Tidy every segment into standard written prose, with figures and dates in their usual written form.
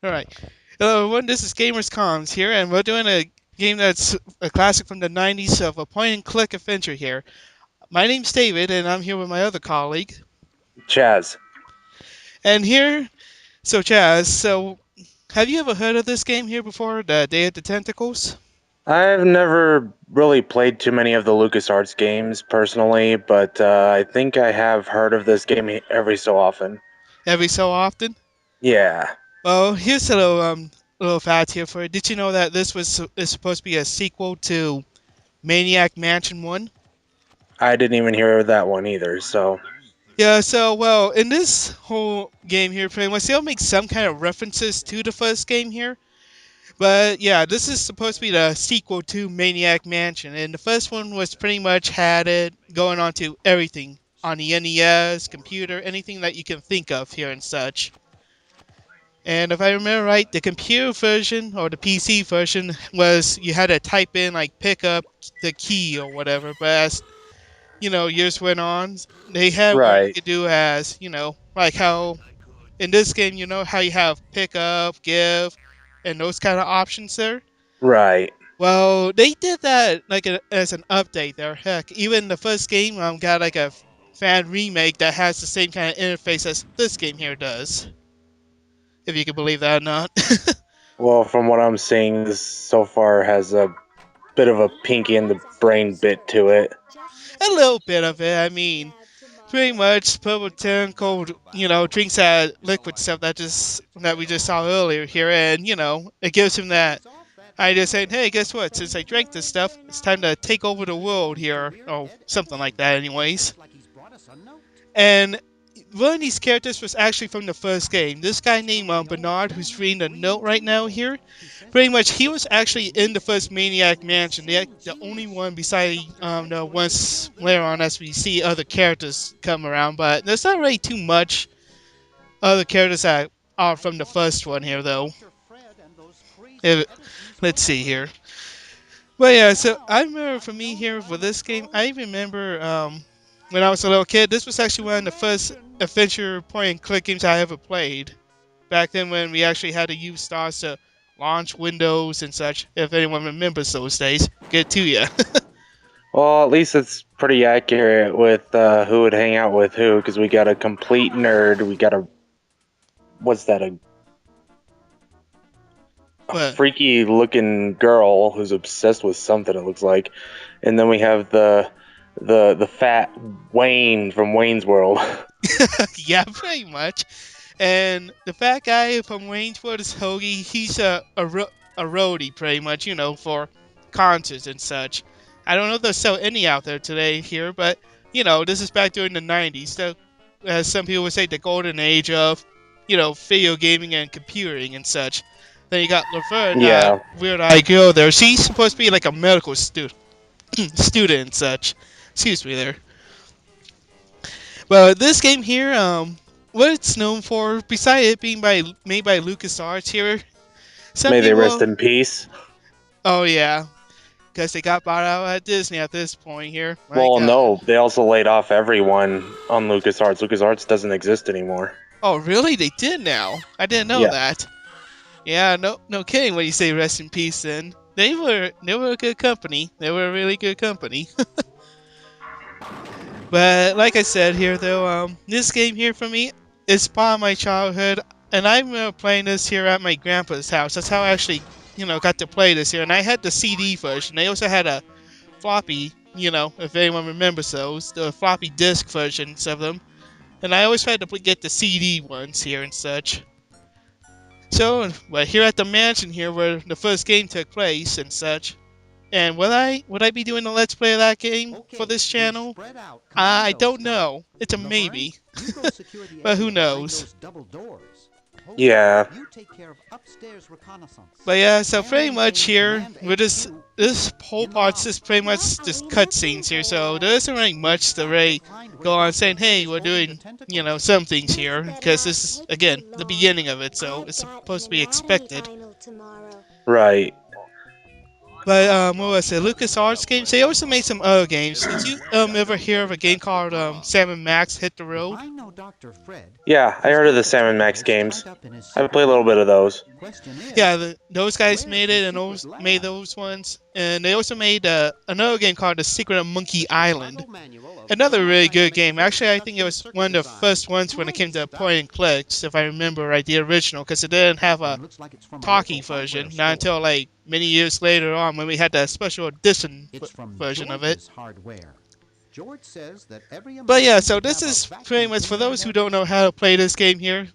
All right. Hello, everyone. This is Gamers Comms here, and we're doing a game that's a classic from the 90s of a point-and-click adventure here. My name's David, and I'm here with my other colleague. Chaz. And here, so Chaz, have you ever heard of this game here before, the Day of the Tentacles? I've never really played too many of the LucasArts games personally, but I think I have heard of this game every so often. Every so often? Yeah, Well, here's a little fact here for you. Did you know that is supposed to be a sequel to Maniac Mansion 1? I didn't even hear of that one either, so. Yeah, in this whole game here, pretty much, they'll make some kind of references to the first game here. But yeah, this is supposed to be the sequel to Maniac Mansion. And the first one was pretty much had it going on to everything on the NES, computer, anything that you can think of here and such. And if I remember right, the computer version or the PC version was you had to type in, like, pick up the key or whatever. But as years went on, they had where you Right, could do as, like how in this game, how you have pick up, give, and those kind of options there. right. Well, they did that like as an update there. Heck, even the first game got like a fan remake that has the same kind of interface as this game here does. If you can believe that or not. Well, from what I'm seeing, this so far has a bit of a pinky in the brain bit to it. A little bit of it. I mean, pretty much Purple Tentacle, drinks that liquid stuff that we just saw earlier here, and it gives him that idea saying, "Hey, guess what? Since I drank this stuff, it's time to take over the world here," or something like that, anyways. And one of these characters was actually from the first game. This guy named Bernard, who's reading the note right now here, pretty much he was actually in the first Maniac Mansion. The only one beside the ones later on as we see other characters come around. But there's not really too much other characters that are from the first one here, though. If, let's see here. But yeah, so I remember for me here for this game, I remember when I was a little kid, this was actually one of the first adventure point and click games I ever played. Back then when we actually had to use stars to launch windows and such, if anyone remembers those days. Good to you. Well, at least it's pretty accurate with who would hang out with who, because we got a complete nerd. We got a. What's that? A But freaky looking girl who's obsessed with something, it looks like. And then we have the fat Wayne from Wayne's World. yeah, pretty much. And the fat guy from Waynesford is Hoagie. He's a roadie, pretty much, for concerts and such. I don't know if there's still any out there today here, but, this is back during the 90s. So, as some people would say, the golden age of, video gaming and computing and such. Then you got Laverne, Yeah. Weird Eye Girl there. She's supposed to be like a medical student and such. Excuse me there. Well, this game here, what it's known for, besides it being made by LucasArts here, some May they rest people, in peace. oh yeah, because they got bought out at Disney at this point here. My Well, God. no, they also laid off everyone on LucasArts. LucasArts doesn't exist anymore. Oh really? They did now? I didn't know Yeah. that. Yeah, no kidding when you say rest in peace. Then they were a good company. They were a really good company. But like I said here, though, this game here for me is part of my childhood, and I remember playing this here at my grandpa's house. That's how I actually, got to play this here. And I had the CD version. They also had a floppy, if anyone remembers those, the floppy disk versions of them. And I always tried to get the CD ones here and such. So, well, here at the mansion here, where the first game took place and such. And would I be doing a let's play of that game for this channel? I don't know. It's a maybe. But who knows? Yeah. But yeah, so pretty much here with this whole part's just pretty much just cutscenes here. So there isn't really much to really go on saying, hey, we're doing some things here because this is again the beginning of it. So it's supposed to be expected. Right. But what was it? LucasArts games. They also made some other games. Did you ever hear of a game called Sam and Max Hit the If Road? I know Dr. Fred, Yeah, I he's heard of got the the Sam and Max tentacles games. tied up in his I secret played a little bit of lab. those. Question Yeah, is, those guys where's made his it, and secret those made lab? those ones, and they also made another game called The Secret of The Monkey Island. Chicago Manual of Another really good Thermodynamic game. Actually, I think it Reproduction was Circuit one of the Design. first ones when it came Great to stuff. point and clicks, if I remember right, the original, because it didn't That have a one looks like it's from a talkie local hardware version, not store. until like many years later on when we had the special edition It's from version of it. George's hardware. George says that every But yeah, American so should this have a is pretty vacuum much for cleaner those who near don't his know how to house. play this game here.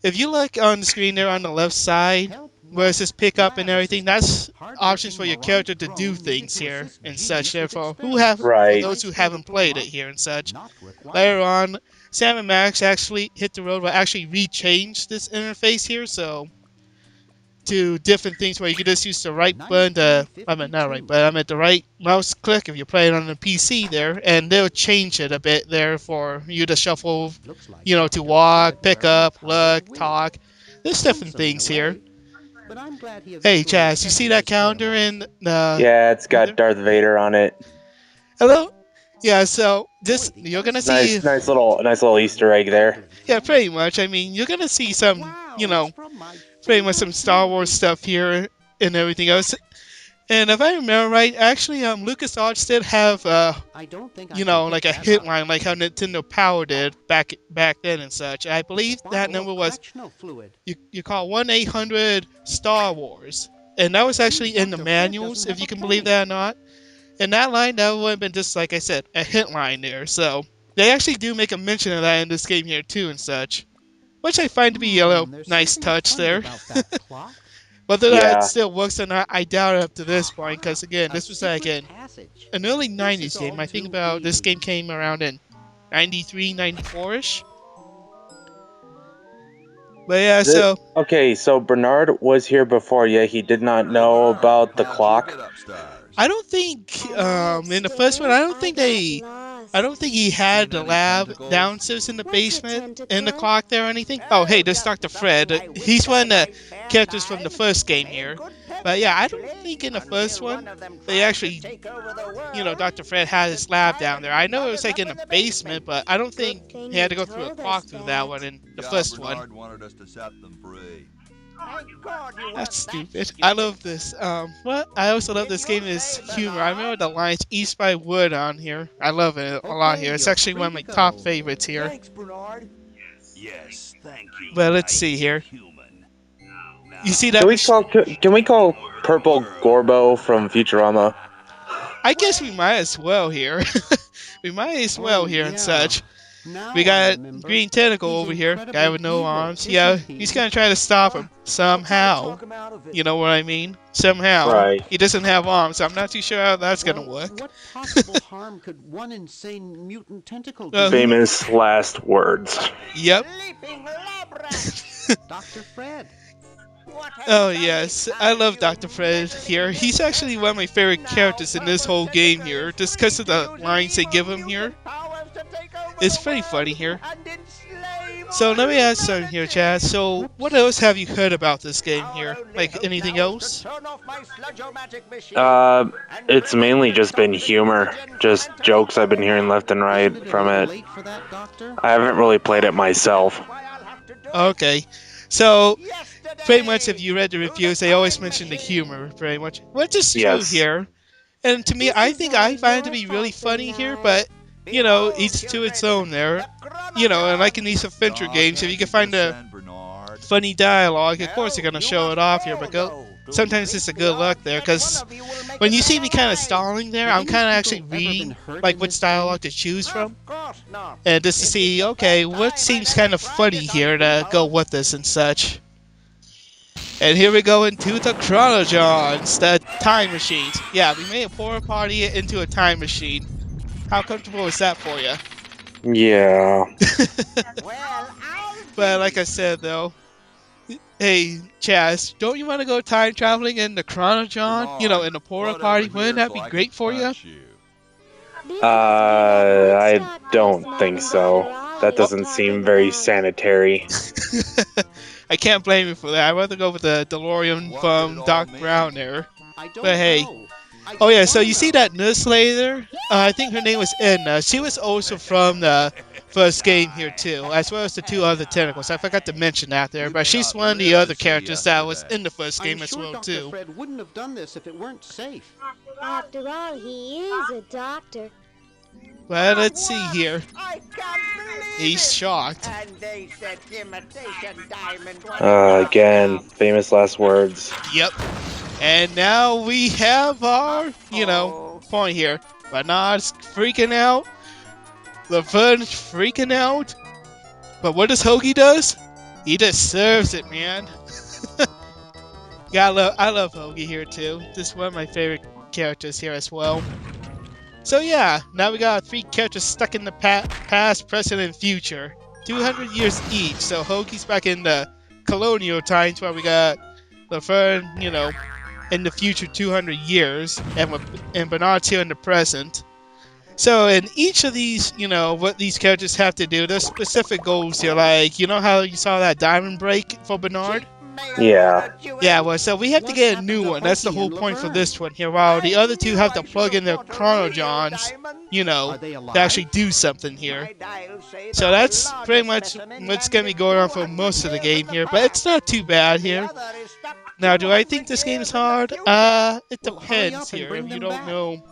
If you look on the screen there on the left side, Help where it wanted. says pick up and Lab everything, assistant. that's options Hardworking for your moronic character to do drone needed things to here assist and such. genius with Therefore, experiments. for Right. those High who school haven't played it diploma here and such, not later required. on, Sam and Max actually hit the road will actually rechange this interface here, so to different things where you can just use the right button to, I mean not right 1952. button, I meant the right mouse click if you're playing on the PC there, and they'll change it a bit there for you to shuffle, Looks like you know, to Dr. Fred walk, pick wearing a up, powdered look, wig. talk. There's different Handsome in a things here. way, but I'm glad he Hey eventually Chaz, you see accepted that his hair calendar loss. in the Yeah, it's in got there? Darth Vader on it. Hello? Yeah, so Boy, this the you're gonna LCD see. Nice little screen Easter looked egg there. ugly Yeah, then. pretty much. I mean, you're gonna see some, you Wow, it's know, from my pretty much some favorite Star Wars movie. stuff here and everything else. And if I remember right, actually, LucasArts did have, I don't think I you can know, pick like a that hit up. line, like how Nintendo Power did back then and such. I It's a believe that bottle of number was correctional fluid. you call 1-800 Star Wars, and that was Seems actually in the Dr. Fred doesn't manuals, if have you a can believe penny. that or not. And that line that would have been just like I said, a hit line there. So they actually do make a mention of that in this game here too and such, which I find to be a little There's nice something touch funny there. about that clock. Whether that Yeah. still works or not, I doubt it up to this point, Aha! because again, A this was like secret an passage. early This 90s is all game. I think too about this easy. game came around in 93, 94 ish. But yeah, The, so okay, so Bernard was here before, yet he did not Hey know there, about the how'd you clock. get upstairs? I don't think Am I in the first one, upstairs? I got I lost. don't think he had Seen the any lab tentacles? downstairs in the What's a basement and the tentacle? clock there or anything. Oh, hey, Oh, there's just Dr. something Fred. I He's whipped up one in of the my spare characters from the time. first game Made here. good But pets, yeah, I don't actually, think in the first until one one of them they tried to actually, take over the you know, world. Dr. Fred had Had to his lab tie down them there. I know it was buggers like up in in the the basement, basement. but I don't Good think thing he had you to go through a told us walkthrough that one that. in the Yeah, first one. Bernard wanted us to set them free. Thank God you That's weren't that stupid. I stupid. love this. What I also love Did this you game is say humor. I remember Bernard? the lines "East by Wood" on here. I love it a lot Okay, here. It's you're actually one free of to my top go. favorites here. Thanks, Bernard. Yes, thank you, But let's see tiny here. human. You see Now, that machine? Can we taking call over the Purple world. Gorbo from Futurama? I guess we Wait! might as well here. We might as well Oh, here and yeah. such. We Now I got remember. Green Tentacle He's over here, guy incredibly with no evil, arms. Yeah, isn't he's he? gonna try to stop him I'll try to somehow. talk him out of it. You know what I mean? Somehow. Right. He doesn't have arms, so I'm not too sure how that's gonna Well, work. what possible harm could one insane mutant tentacle Who do? knows? Famous last words. Yep. Sleeping labyrinth! Dr. Fred. What have you Oh done this yes, I time, love you Dr. Fred here. meddling He's mischief? actually one of my favorite Now characters in this Purple whole game Tentacle here, is just free because of to the use his lines they evil give him here. mutant powers to take over It's the pretty funny world here. and enslave So all let me ask something here, Chad. humanity. So what Whoops. else have you heard about this game Our here? only Like hope anything now is else? to turn off my sludge-o-magic machine Uh, and it's bring in mainly the just been toxic humor. mutagen Just jokes I've been hearing Tentacles. left and Isn't right it a from little it. late for that, Doctor? I haven't really played it myself. That's why I'll have to do it. Okay. So pretty much if Yesterday, you read the through the reviews, they always time mention the machine. humor, pretty much. Which is true Yes. here. And to me, This I is think all I find it to your be really fault, funny here, Bernard. but, you know, Behold, each to its children, own there. the You know, and like in chronogon. these adventure Aw, games, if you can't can you find just a send Bernard? funny dialogue, of course No, they're going to you show must it off here, all but go. To sometimes it's increase a the good luck odds there, that one because of you will make when it you see out me kind of alive. stalling there, Have I'm kind of any actually people ever been reading, hurt like, in which this game? dialogue to choose from. Of course not. And just to This is see, the okay, first what time seems I've ever kind of tried funny it on here to go people. with this and such. And here we go into the chronogens, the time machines. Yeah, we made a porta potty into a time machine. How comfortable is that for you? Yeah. Well, I'll But give like you. I said though, hey Chaz, don't you want to go time traveling in the chronogon? You know, Bernard, in the porta float over potty? Wouldn't here that so be I can great for you? punch you. This must be that I Woodstock don't Iceman think and Dr. so. That Oz is doesn't seem talking very about. sanitary. I can't blame you for that. I'd rather go with the DeLorean What could it from all Doc mean? Brown there. I don't But hey. know. I Oh don't yeah, so wanna you see know. that nurse later? I think her name was Edna. She was also from the first game here too, as well as the two other tentacles. I forgot to mention that there, You but may she's not one of the live to other see characters that was in the yesterday. first I'm game as sure well Dr. too. Fred wouldn't have done this if it weren't safe. After all, he is a doctor. But At let's see once! here. I can't believe He's it! shocked. And they said imitation diamond when it was Again, stuff. famous last words. Yep. And now we have our, Oh, point here. Bernard's freaking out. Laverne's freaking out. But what does Hoagie does? He just serves it, man. Yeah, I love Hoagie here too. This is one of my favorite characters here as well. So yeah, now we got three characters stuck in the past, present, and future. 200 years each. So Hoagie's back in the colonial times while we got Laverne, in the future 200 years, and Bernard's here in the present. So in each of these, what these characters have to do, there's specific goals here. Like, you know how you saw that diamond break for Bernard? may I Yeah. order you Yeah, in? well, so we have to What get a happened new to one. That's the Hoagie whole and point for Laverne? this one here. While the other two knew have to I should plug in have their bought a chronogens, real diamond. Are they alive? to actually do something here. My dials say So that that's the largest pretty much specimen what's can going to be live going on for 200 most of the years game in the here, but it's past. not too bad The here. other is stuck Now, do I think 200 this game is years in the hard? future. It Well, hurry depends up and here bring if you them don't back. know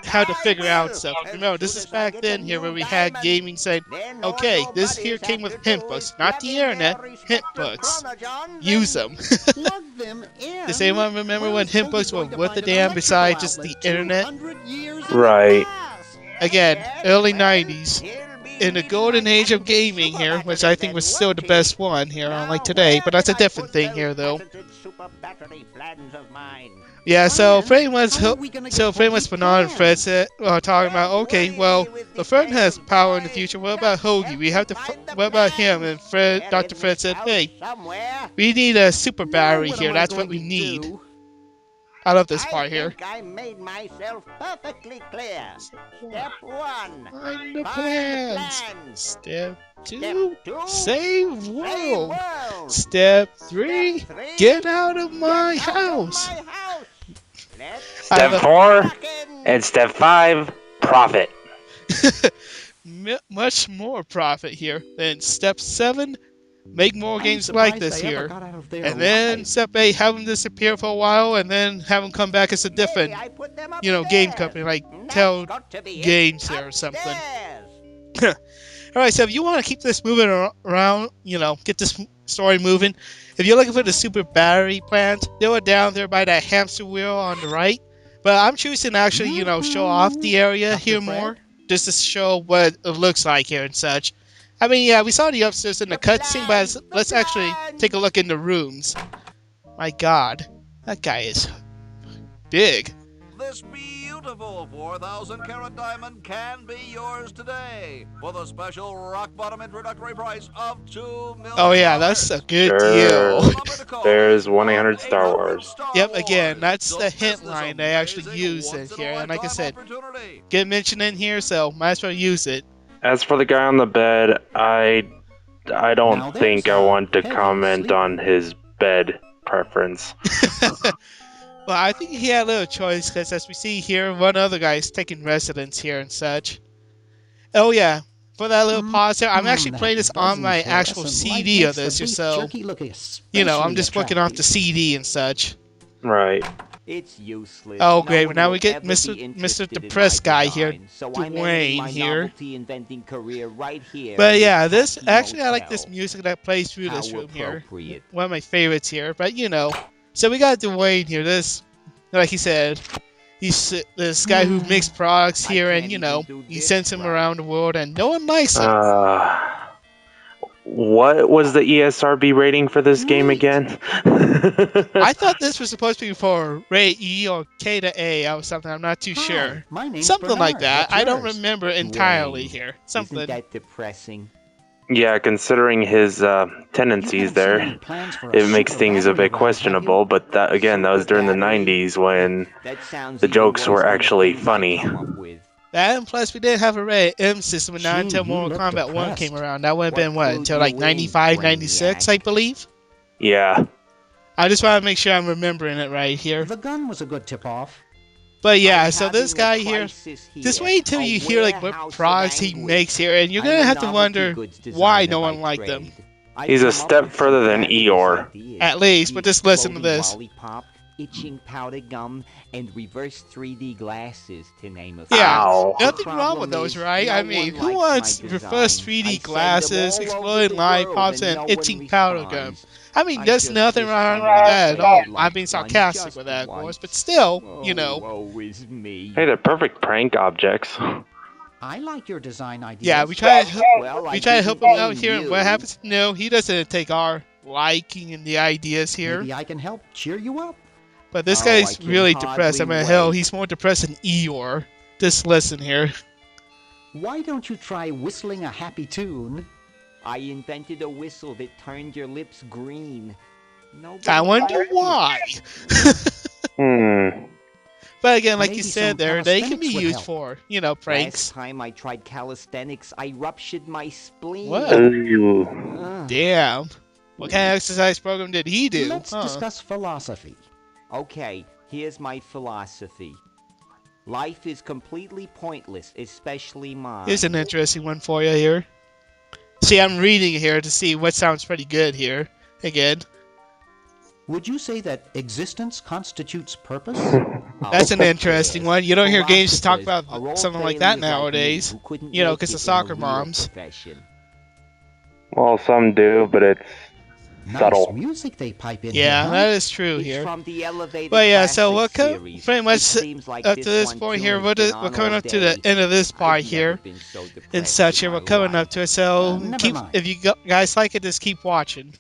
how to I figure out will, stuff. as Remember, soon this is as I back get a then here new where we had diamond. gaming saying, Then all okay, your this here buddies came have with to hint do books, is not plug the in their internet, hint respective books. chronogens Use and- them. Plug them in. Does anyone remember Where when is hint Hoagie books were going to worth find a an damn electrical besides just the outlet internet? 200 years in Right. the past? Again, Yes, early well, 90s. he'll be In the needing golden my age of patented gaming super here, which battery I think then, was still won't the he? best one here, unlike Now, today, where but that's a did I different put thing those here, though. patented super battery plans of mine? Yeah, so Plans? pretty much, How are we gonna so get pretty much Hoagie's Bernard and Fred plans? said, talking about, Don't okay, worry well, me with the Fred has details, power in the boy. future. What about Just Hoagie? help We me have to. find the What about him? plans. And Fred, They're Dr. in Fred this said, house hey, somewhere. we need a super Now battery what here. am I That's what going we to need. do? I love this I part here. think I made myself perfectly clear. Step one, Find the find plans. plans. Step two, Step two, save save world. world. Step three, Step three, get out of my get out of house. my house. Let's I Step love- 4 crackin'. and step 5, profit. Much more profit here. Then step 7, make more I'm games like surprised this I ever here. got out of there And then alive. step 8, have them disappear for a while, and then have them come back as a different, Hey, I put them game upstairs. company, like That's Tell got to be it. Games here or something. Upstairs. Alright, so if you want to keep this moving around, get this story moving, if you're looking for the super battery plant, they were down there by that hamster wheel on the right. But I'm choosing to actually, show off the area Dr. here Fred? more, just to show what it looks like here and such. I mean, yeah, we saw the upstairs in the cutscene, but let's actually take a look in the rooms. My god, that guy is big. This beautiful 4,000-carat diamond can be yours today for the special rock-bottom introductory price of $2 million. Oh yeah, that's a good Sure. deal. There's 1-800-STAR-WARS. Yep, again, that's the hint line they actually use in here, and like I said, get mentioned in here, so might as well use it. As for the guy on the bed, I Now don't there's think I a want to heavy comment sleeper. on his bed preference. Well, I think he had a little choice, because as we see here, one other guy is taking residence here and such. Oh yeah, for that little pause here, I'm actually That playing this on buzzing my for actual us and light CD of makes the this, beef so, jerky look I'm especially just working off the attractive. CD and such. Right. It's useless. Oh, No great, one now will we get ever Mr. be Mr. interested in Depressed my guy here, design, so I'm ending Dwayne my here. novelty inventing career right here. But in yeah, this this tacky actually I like this motel. music that plays through How this room here. appropriate. One of my favorites here, but so we got Dwayne here. This, like he said, he's this guy who makes products I here, and can't even do he this sends him right. around the world, and no one likes him. What was the ESRB rating for this game again? I thought this was supposed to be for Ray E or K to A or something. I'm not too Hi, sure. my name's Something like Bernard. that. What's I don't yours? remember entirely Dwayne. here. Something. Isn't that depressing? Yeah, considering his tendencies You haven't seen any there, plans for a it makes super things a battery bit around, have you? questionable, but that was during the Battery? 90s when That sounds the even jokes worse were than the actually things I funny. come up with. That, and plus we didn't have a rated M system not Gee, until you Mortal look Kombat 1 came depressed. around. That would have What been, clued until you like in, 95, 96, Brainiac? I believe? Yeah. I just want to make sure I'm remembering it right here. The gun was a good tip-off. But yeah, I'm so this having a guy here, crisis just here, wait till a you hear like what warehouse of products he anguish. makes here, and you're I'm gonna a have to novelty wonder goods why designer no by one liked them. trade. I He's a come up step with some further than fabulous Eeyore. ideas. At least, but The just listen to exploding this. Lollipop, itching powder gum, and reverse 3D glasses, to name a few. Yeah, Ow. The nothing wrong problem with those, is, right? no I mean, one who likes wants my reverse designs. 3D I send them glasses, all over exploding the world lollipops, and and no itching one powder gum? responds. I mean, I there's just nothing wish wrong with someone would that at say all. they I'm liked being one sarcastic just with that, of course, once. but still, Oh, woe is me. Hey, they're perfect prank objects. I like your design ideas. yeah, we try Well, I to help didn't him out mean here, and what you. happens? No, he doesn't take our liking and the ideas here. Maybe I can help cheer you up. But this Oh, I guy's can really depressed. I hardly mean, hell, wait. he's more depressed than Eeyore. Just listen here. Why don't you try whistling a happy tune? I invented a whistle that turned your lips green. Nobody I wonder liked it. why. But again, like you Maybe said some there, they can be calisthenics would used help. for, Last pranks. time I tried calisthenics, I ruptured my spleen. Whoa. Ooh. Ugh. Damn. What kind of exercise program did he do? Let's discuss philosophy. Okay, here's my philosophy. Life is completely pointless, especially mine. Here's an interesting one for you here. See, I'm reading here to see what sounds pretty good here. Again, Would you say that existence constitutes purpose? that's an interesting one. You don't hear games talk Philosophers about are all something like that failures like me nowadays. who couldn't Because make of it soccer in a real moms. profession. Well, some do, but it's Nice subtle. music they pipe in Yeah, here, huh? that is true It's here. from the elevated But yeah, so classic we're series. pretty It much seems like up to this one point tune here. has We're, been we're on coming all up to the day. end of this part I've never here been so and depressed such in here. We're my coming life. up to it. So Never keep mind. if you guys like it, just keep watching.